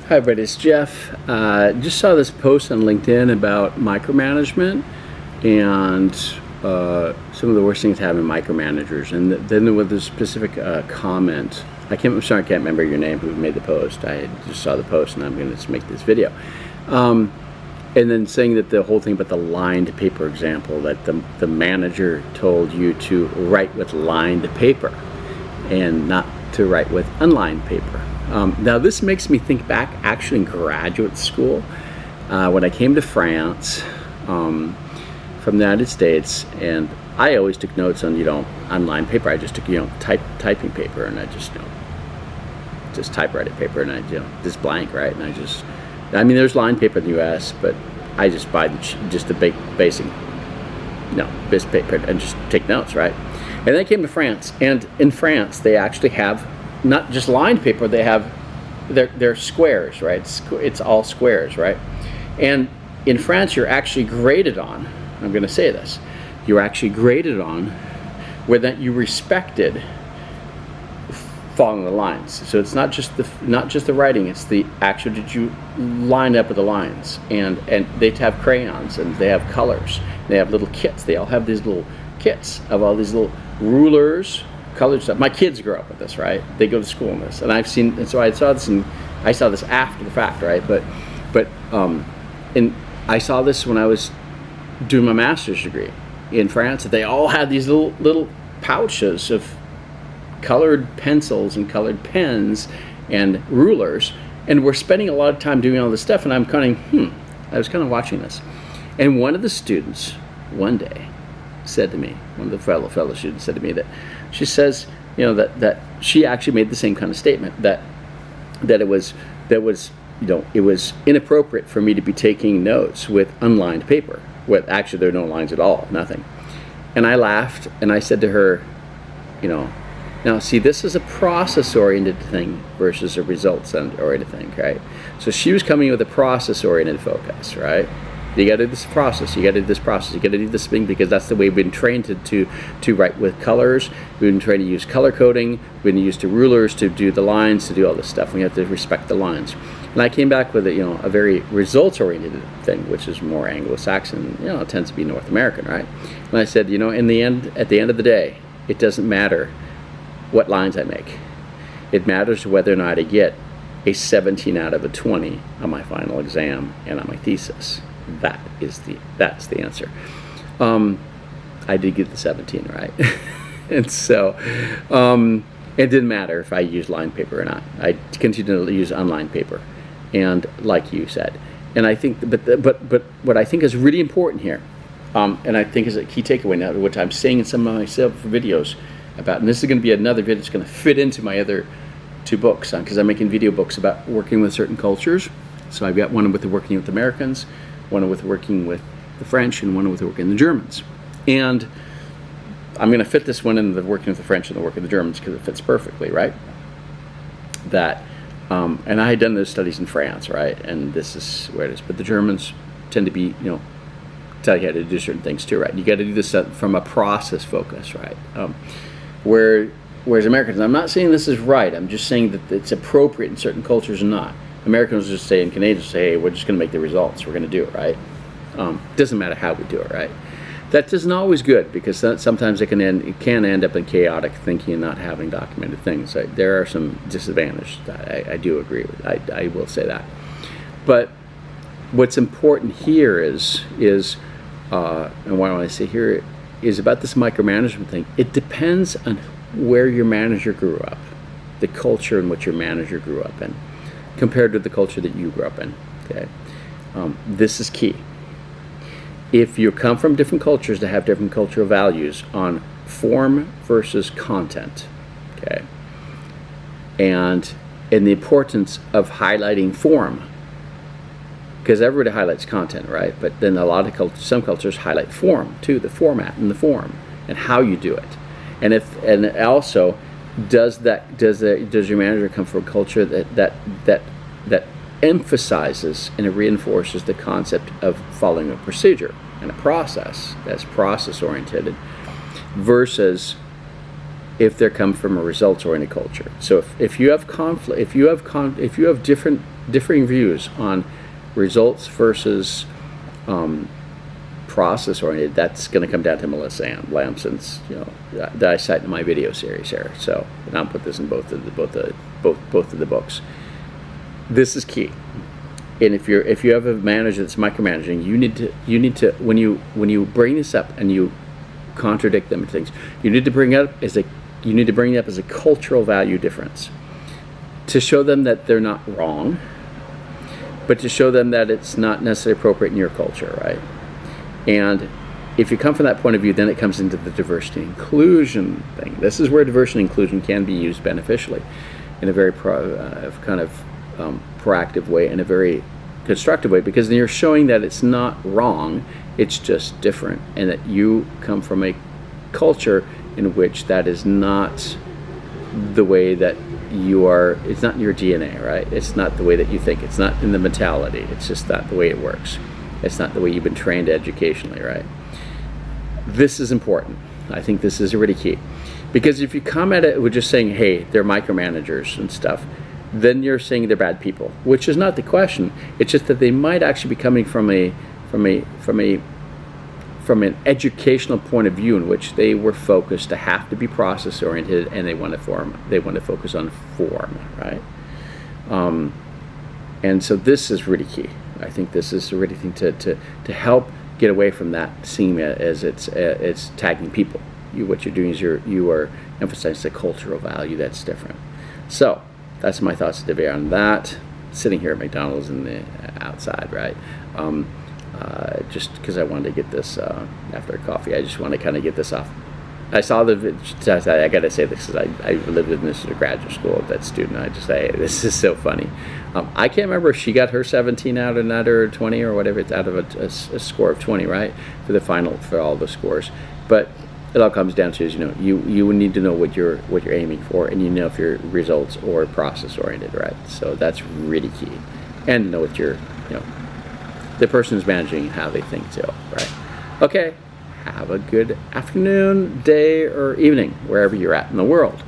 Hi everybody, it's Jeff. Just saw this post on LinkedIn about micromanagement and some of the worst things having micromanagers. And then with a specific comment, I'm sorry, I can't remember your name who made the post. I just saw the post and I'm going to make this video. And then saying that the whole thing about the lined paper example, that the manager told you to write with lined paper and not to write with unlined paper. Now this makes me think back actually in graduate school when I came to France from the United States, and I always took notes on unlined paper. I just took typing paper, and I just typewriter paper, and I just blank, right? And I mean there's lined paper in the U.S., but I just buy the basic paper and just take notes, right? And then I came to France, and in France they actually have not just lined paper, they have they're squares, right? It's all squares, right? And in France you're actually graded on, I'm going to say this, you're actually graded on whether you respected following the lines. So it's not just the writing, it's the actual, did you line up with the lines? And they have crayons, and they have colors, they have little kits, they all have these little kits of all these little rulers, colored stuff. My kids grow up with this, right? They go to school in this, and so I saw this, and I saw this after the fact, right? And I saw this when I was doing my master's degree in France. That they all had these little pouches of colored pencils and colored pens and rulers, and we're spending a lot of time doing all this stuff. And I'm I was kind of watching this, and one of the students one day said to me, one of the fellow students said to me that she says, that she actually made the same kind of statement, that it was inappropriate for me to be taking notes with unlined paper. With actually there are no lines at all, nothing. And I laughed, and I said to her, now see, this is a process-oriented thing versus a results-oriented thing, right? So she was coming with a process-oriented focus, right? You got to do this process, you got to do this process, you got to do this thing, because that's the way we've been trained to write with colors. We've been trained to use color coding. We've been used to rulers to do the lines, to do all this stuff. We have to respect the lines. And I came back with a very results-oriented thing, which is more Anglo-Saxon. It tends to be North American, right? And I said, at the end of the day, it doesn't matter what lines I make. It matters whether or not I get a 17 out of a 20 on my final exam and on my thesis. That's the answer. I did get the 17, right? And so it didn't matter if I used lined paper or not. I continued to use unlined paper, and like you said, and I think, but what I think is really important here, and I think is a key takeaway now, which I'm saying in some of my videos about, and this is going to be another video that's going to fit into my other two books, because I'm making video books about working with certain cultures. So I've got one with working with Americans, one with working with the French, and one with working with the Germans. And I'm going to fit this one in the working with the French and the working with the Germans because it fits perfectly, right? And I had done those studies in France, right? And this is where it is. But the Germans tend to be, tell you how to do certain things too, right? You got to do this from a process focus, right? Whereas Americans, I'm not saying this is right. I'm just saying that it's appropriate in certain cultures and not. Americans just say, and Canadians say, hey, we're just going to make the results. We're going to do it, right? Doesn't matter how we do it, right? That isn't always good, because sometimes it can end up in chaotic thinking and not having documented things. There are some disadvantages that I do agree with. I will say that. But what's important here is and why I say here is about this micromanagement thing. It depends on where your manager grew up, the culture in which your manager grew up in, compared to the culture that you grew up in. Okay, this is key. If you come from different cultures that have different cultural values on form versus content, okay, and the importance of highlighting form, because everybody highlights content, right? But then some cultures highlight form too, the format and the form and how you do it, and also does your manager come from a culture that emphasizes and it reinforces the concept of following a procedure and a process that's process oriented, versus if they come from a results oriented culture. So if you have conflict, if you have different differing views on results versus process oriented, that's going to come down to Melissa Lamson's, that I cite in my video series here. So, and I'll put this in both of the books. This is key. And if you have a manager that's micromanaging, you need to when you bring this up and you contradict them and things, you need to bring it up as a cultural value difference, to show them that they're not wrong, but to show them that it's not necessarily appropriate in your culture, right? And if you come from that point of view, then it comes into the diversity and inclusion thing. This is where diversity and inclusion can be used beneficially in a very proactive way, in a very constructive way, because then you're showing that it's not wrong, it's just different, and that you come from a culture in which that is not the way that you are. It's not in your DNA, right? It's not the way that you think. It's not in the mentality. It's just not the way it works. It's not the way you've been trained educationally, right? This is important. I think this is really key, because if you come at it with just saying, hey, they're micromanagers and stuff, then you're saying they're bad people, which is not the question. It's just that they might actually be coming from an educational point of view in which they were focused to have to be process oriented, and they want to focus on form, right? And so this is really key. I think this is a really thing to help get away from that, seeing it as it's tagging people. What you're doing is you are emphasizing a cultural value that's different. So that's my thoughts today on that. Sitting here at McDonald's in the outside, right? Just because I wanted to get this after coffee, I just want to kind of get this off. I saw I got to say this because I lived in this graduate school. That student, I just say, this is so funny. I can't remember if she got her 17 out of that or 20 or whatever. It's out of a score of 20, right, for the final, for all the scores. But it all comes down to is, you need to know what you're aiming for, and you know if you're results or process oriented, right? So that's really key, and know what the person who's managing and how they think too, right? Okay, have a good afternoon, day, or evening wherever you're at in the world.